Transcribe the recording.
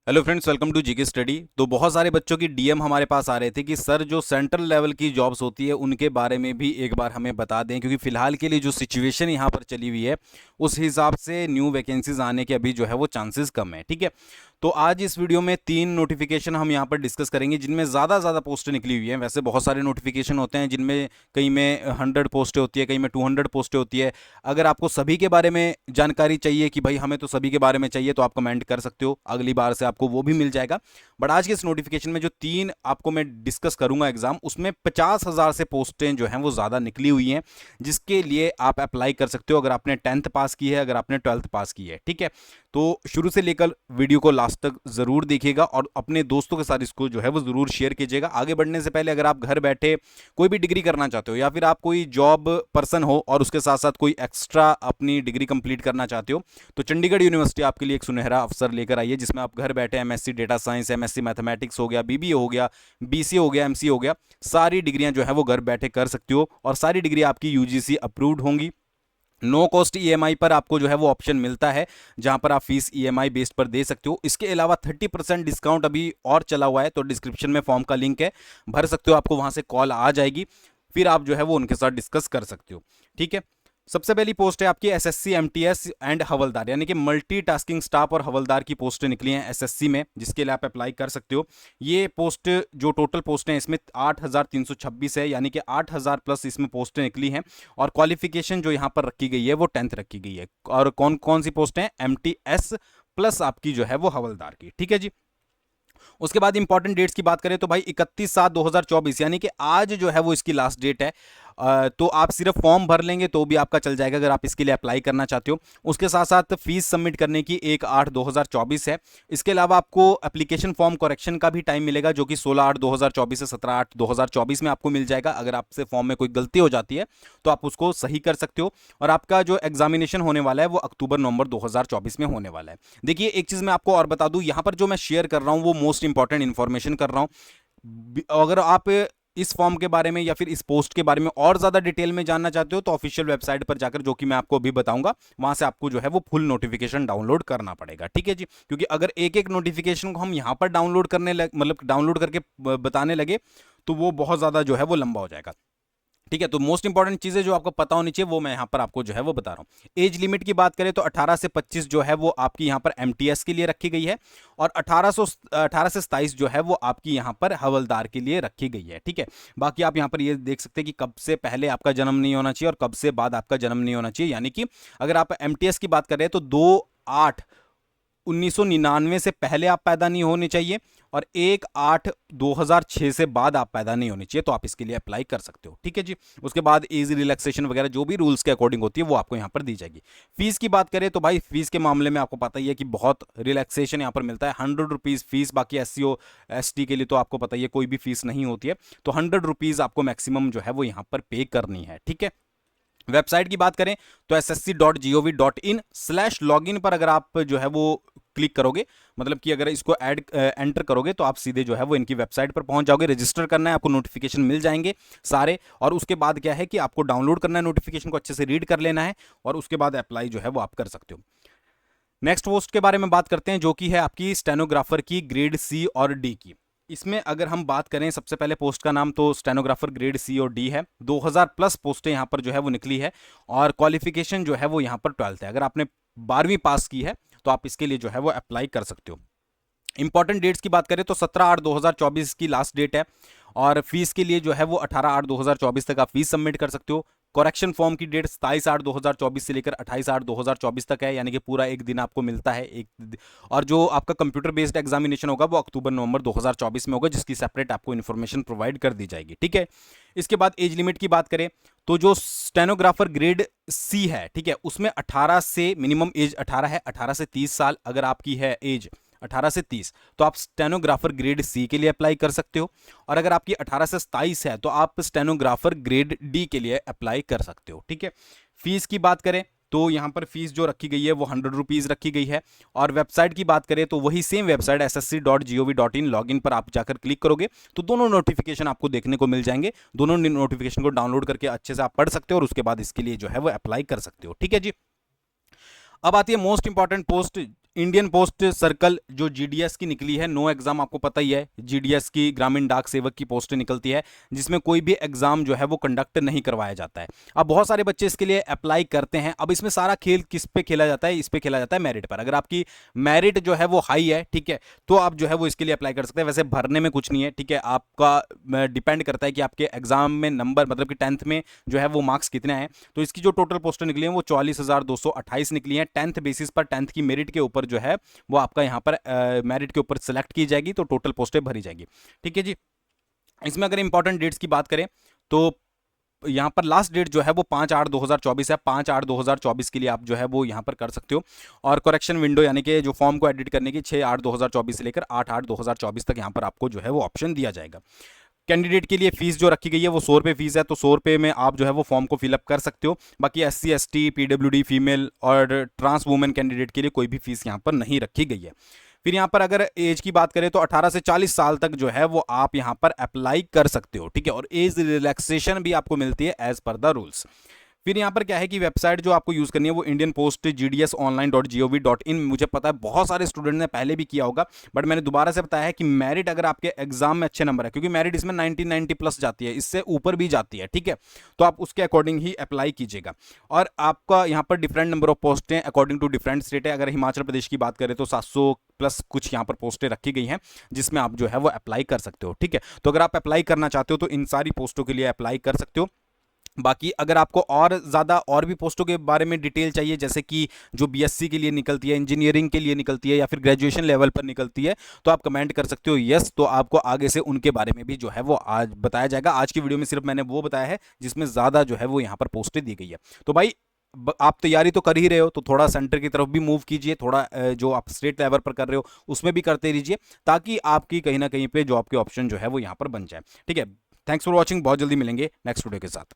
Hello friends, welcome to GK study. तो बहुत सारे बच्चों की डीएम हमारे पास आ रहे थे कि सर जो सेंट्रल लेवल की जॉब्स होती है उनके बारे में भी एक बार हमें बता दें, क्योंकि फिलहाल के लिए जो सिचुएशन यहाँ पर चली हुई है उस हिसाब से न्यू वैकेंसीज आने के अभी जो है वो चांसेस कम है। ठीक है, तो आज इस वीडियो में 3 नोटिफिकेशन हम यहाँ पर डिस्कस करेंगे जिनमें ज़्यादा पोस्टें निकली हुई हैं। वैसे बहुत सारे नोटिफिकेशन होते हैं जिनमें कई में 100 पोस्टें होती है, कई में 200 पोस्टें होती है। अगर आपको सभी के बारे में जानकारी चाहिए कि भाई हमें तो सभी के बारे में चाहिए, तो आप कमेंट कर सकते हो, अगली बार से आपको वो भी मिल जाएगा। बट आज के इस नोटिफिकेशन में जो 3 आपको मैं डिस्कस करूंगा एग्जाम, उसमें 50,000 से पोस्टें जो हैं वो ज़्यादा निकली हुई हैं, जिसके लिए आप अप्लाई कर सकते हो अगर आपने 10th पास की है, अगर आपने 12th पास की है। ठीक है, तो शुरू से लेकर वीडियो को लास्ट तक जरूर देखिएगा और अपने दोस्तों के साथ इसको जो है वो जरूर शेयर कीजिएगा। आगे बढ़ने से पहले अगर आप घर बैठे कोई भी डिग्री करना चाहते हो या फिर आप कोई जॉब पर्सन हो और उसके साथ साथ कोई एक्स्ट्रा अपनी डिग्री कंप्लीट करना चाहते हो, तो चंडीगढ़ यूनिवर्सिटी आपके लिए एक सुनहरा अवसर लेकर आई है, जिसमें आप घर बैठे MSc data science, MSc mathematics हो गया, बीबीए हो गया, बीसीए हो गया, एमसीए हो गया, सारी डिग्रियां जो है वो घर बैठे कर सकते हो और सारी डिग्री आपकी यूजीसी अप्रूव्ड होंगी। नो कॉस्ट ईएमआई पर आपको जो है वो ऑप्शन मिलता है, जहां पर आप फीस ईएमआई बेस्ड पर दे सकते हो। इसके अलावा 30% डिस्काउंट अभी और चला हुआ है, तो डिस्क्रिप्शन में फॉर्म का लिंक है, भर सकते हो, आपको वहां से कॉल आ जाएगी, फिर आप जो है वो उनके साथ डिस्कस कर सकते हो। ठीक है, सबसे पहली पोस्ट है आपकी एसएससी एमटीएस एंड हवलदार, यानी कि मल्टीटास्किंग स्टाफ और हवलदार की पोस्टें निकली हैं एसएससी में, जिसके लिए आप अप्लाई कर सकते हो। ये पोस्ट जो टोटल पोस्ट हैं इसमें 8,326 है, यानी कि 8,000 प्लस इसमें पोस्टें निकली हैं और क्वालिफिकेशन जो यहाँ पर रखी गई है वो 10th रखी गई है। और कौन कौन सी पोस्टें हैं? एमटीएस प्लस आपकी जो है वो हवलदार की। ठीक है जी। उसके बाद इंपॉर्टेंट डेट्स की बात करें तो भाई 31/7/2024, यानी कि आज जो है वो इसकी लास्ट डेट है। तो आप सिर्फ फॉर्म भर लेंगे तो भी आपका चल जाएगा अगर आप इसके लिए अप्लाई करना चाहते हो। उसके साथ साथ फीस सबमिट करने की 1/8/2024 है। इसके अलावा आपको एप्लीकेशन फॉर्म करेक्शन का भी टाइम मिलेगा, जो कि 16/8/2024 से 17/8/2024 में आपको मिल जाएगा। अगर आपसे फॉर्म में कोई गलती हो जाती है तो आप उसको सही कर सकते हो। और आपका जो एग्जामिनेशन होने वाला है वो अक्टूबर-नवंबर 2024 में होने वाला है। देखिए, एक चीज मैं आपको और बता दूं, यहां पर जो मैं शेयर कर रहा हूं वो मोस्ट इंपॉर्टेंट इंफॉर्मेशन कर रहा हूं। अगर आप इस फॉर्म के बारे में या फिर इस पोस्ट के बारे में और ज्यादा डिटेल में जानना चाहते हो तो ऑफिशियल वेबसाइट पर जाकर, जो कि मैं आपको अभी बताऊंगा, वहां से आपको जो है वो फुल नोटिफिकेशन डाउनलोड करना पड़ेगा। ठीक है जी, क्योंकि अगर एक एक नोटिफिकेशन को हम यहां पर डाउनलोड करने मतलब डाउनलोड करके बताने लगे तो वो बहुत ज्यादा जो है वो लंबा हो जाएगा। ठीक है, तो मोस्ट इंपॉर्टेंट चीजें जो आपको पता होनी चाहिए वो मैं यहां पर आपको जो है वो बता रहा हूं। एज लिमिट की बात करें तो 18 से 25 जो है वो आपकी यहां पर एमटीएस के लिए रखी गई है और 18 से 27 जो है वो आपकी यहां पर हवलदार के लिए रखी गई है। ठीक है, बाकी आप यहां पर ये देख सकते हैं कि कब से पहले आपका जन्म नहीं होना चाहिए और कब से बाद आपका जन्म नहीं होना चाहिए। यानी कि अगर आप एमटीएस की बात कर रहे हैं तो 2/8/1999 से पहले आप पैदा नहीं होने चाहिए और 1/8/2006 से बाद आप पैदा नहीं होनी चाहिए, तो आप इसके लिए अप्लाई कर सकते हो। ठीक है जी। उसके बाद एज रिलैक्सेशन वगैरह जो भी रूल्स के अकॉर्डिंग होती है वो आपको यहाँ पर दी जाएगी। फीस की बात करें तो भाई फीस के मामले में आपको पता ही है कि बहुत रिलैक्सेशन यहाँ पर मिलता है। 100 रुपीज़ फीस, बाकी SC/ST के लिए तो आपको पता ही है कोई भी फीस नहीं होती है, तो 100 रुपीज़ आपको मैक्सिमम जो है वो यहाँ पर पे करनी है। ठीक है, वेबसाइट की बात करें तो ssc.gov.in/login पर अगर आप जो है वो क्लिक करोगे, मतलब कि अगर इसको एंटर करोगे तो आप सीधे जो है वो इनकी वेबसाइट पर पहुंच जाओगे। रजिस्टर करना है, आपको नोटिफिकेशन मिल जाएंगे सारे, और उसके बाद क्या है कि आपको डाउनलोड करना है, नोटिफिकेशन को अच्छे से रीड कर लेना है और उसके बाद अप्लाई जो है वो आप कर सकते हो। नेक्स्ट पोस्ट के बारे में बात करते हैं, जो कि है आपकी स्टेनोग्राफर की ग्रेड सी और डी की। इसमें अगर हम बात करें, सबसे पहले पोस्ट का नाम तो स्टेनोग्राफर ग्रेड सी और डी है। 2000 प्लस पोस्टें यहाँ पर जो है वो निकली है और क्वालिफिकेशन जो है वो यहाँ पर 12th है। अगर आपने 12वीं पास की है तो आप इसके लिए जो है वो अप्लाई कर सकते हो। इंपॉर्टेंट डेट्स की बात करें तो 17/8/2024 की लास्ट डेट है और फीस के लिए जो है वो 18/8/2024 तक आप फीस सबमिट कर सकते हो। करेक्शन फॉर्म की डेट 27/8/2024 से लेकर 28/8/2024 तक है, यानी कि पूरा एक दिन आपको मिलता है और जो आपका कंप्यूटर बेस्ड एग्जामिनेशन होगा वो अक्टूबर-नवंबर 2024 में होगा, जिसकी सेपरेट आपको इन्फॉर्मेशन प्रोवाइड कर दी जाएगी। ठीक है, इसके बाद एज लिमिट की बात करें तो जो स्टेनोग्राफर ग्रेड सी है, ठीक है, उसमें 18 से मिनिमम एज 18 है, 18 से 30 साल अगर आपकी है एज 18 से 30, तो आप स्टेनोग्राफर ग्रेड सी के लिए अप्लाई कर सकते हो। और अगर आपकी 18 से 27 है तो आप स्टेनोग्राफर ग्रेड डी के लिए अप्लाई कर सकते हो। ठीक है, फीस की बात करें तो यहाँ पर फीस जो रखी गई है वो 100 रुपीज़ रखी गई है। और वेबसाइट की बात करें तो वही सेम वेबसाइट ssc.gov.in लॉगिन पर आप जाकर क्लिक करोगे तो दोनों नोटिफिकेशन आपको देखने को मिल जाएंगे। दोनों नोटिफिकेशन को डाउनलोड करके अच्छे से आप पढ़ सकते हो और उसके बाद इसके लिए जो है वो अप्लाई कर सकते हो। ठीक है जी। अब आती है most important post, Indian post circle जो जीडीएस की निकली है, नो एग्जाम, आपको पता ही है जीडीएस की ग्रामीण डाक सेवक की पोस्ट निकलती है जिसमें कोई भी एग्जाम जो है वो कंडक्ट नहीं करवाया जाता है। अब बहुत सारे बच्चे इसके लिए अप्लाई करते हैं। अब इसमें सारा खेल किस पे खेला जाता है? इस पे खेला जाता है मेरिट पर। अगर आपकी मेरिट जो है वो हाई है, ठीक है, तो आप जो है वो इसके लिए अप्लाई कर सकते हैं। वैसे भरने में कुछ नहीं है, ठीक है, आपका डिपेंड करता है कि आपके एग्जाम में नंबर, मतलब कि 10th में जो है वो मार्क्स कितने आए। तो इसकी जो टोटल पोस्टें निकली हैं वो 44,228 निकली हैं। 10th बेसिस पर 10th की मेरिट के ऊपर जो है वो आपका यहाँ पर मेरिट के ऊपर सेलेक्ट की जाएगी, तो टोटल पोस्टें भरी जाएगी। ठीक है जी। इसमें अगर इंपॉर्टेंट डेट्स की बात करें तो यहाँ पर लास्ट डेट जो है वो 5/8/2024 है। 5/8/2024 के लिए आप जो है वो यहाँ पर कर सकते हो। और करेक्शन विंडो यानी कि जो फॉर्म को एडिट करने की 6/8/2024 से लेकर 8/8/2024 तक यहाँ पर आपको जो है वो ऑप्शन दिया जाएगा। कैंडिडेट के लिए फीस जो रखी गई है वो 100 रुपये फीस है, तो 100 रुपये में आप जो है वो फॉर्म को फिलअप कर सकते हो। बाकी SC ST PWD फीमेल और ट्रांस वुमेन कैंडिडेट के लिए कोई भी फीस यहाँ पर नहीं रखी गई है। फिर यहाँ पर अगर एज की बात करें तो 18 से 40 साल तक जो है वो आप यहाँ पर अप्लाई कर सकते हो, ठीक है, और एज रिलैक्सेशन भी आपको मिलती है एज पर द रूल्स। फिर यहाँ पर क्या है कि वेबसाइट जो आपको यूज़ करनी है वो इंडियन पोस्ट GDSonline.gov.in। मुझे पता है बहुत सारे स्टूडेंट ने पहले भी किया होगा, बट मैंने दोबारा से बताया है कि मेरिट अगर आपके एग्जाम में अच्छे नंबर है, क्योंकि मेरिट इसमें 90 प्लस जाती है, इससे ऊपर भी जाती है, ठीक है, तो आप उसके अकॉर्डिंग ही अप्लाई कीजिएगा। और आपका यहाँ पर डिफरेंट नंबर ऑफ पोस्टें अकॉर्डिंग टू डिफरेंट स्टेट है। अगर हिमाचल प्रदेश की बात करें तो 700 प्लस कुछ यहाँ पर पोस्टें रखी गई हैं जिसमें आप जो है वो अप्लाई कर सकते हो, ठीक है। तो अगर आप अप्लाई करना चाहते हो तो इन सारी पोस्टों के लिए अप्लाई कर सकते हो। बाकी अगर आपको और ज़्यादा और भी पोस्टों के बारे में डिटेल चाहिए, जैसे कि जो BSc के लिए निकलती है, इंजीनियरिंग के लिए निकलती है, या फिर ग्रेजुएशन लेवल पर निकलती है, तो आप कमेंट कर सकते हो यस, तो आपको आगे से उनके बारे में भी जो है वो आज बताया जाएगा। आज की वीडियो में सिर्फ मैंने वो बताया है जिसमें ज़्यादा जो है वो यहाँ पर पोस्टें दी गई है। तो भाई आप तैयारी तो कर ही रहे हो, तो थोड़ा सेंटर की तरफ भी मूव कीजिए, थोड़ा जो आप स्टेट लेवल पर कर रहे हो उसमें भी करते रहिए, ताकि आपकी कहीं ना कहीं पे जॉब के ऑप्शन जो है वो यहाँ पर बन जाए, ठीक है। थैंक्स फॉर वॉचिंग, बहुत जल्दी मिलेंगे नेक्स्ट वीडियो के साथ।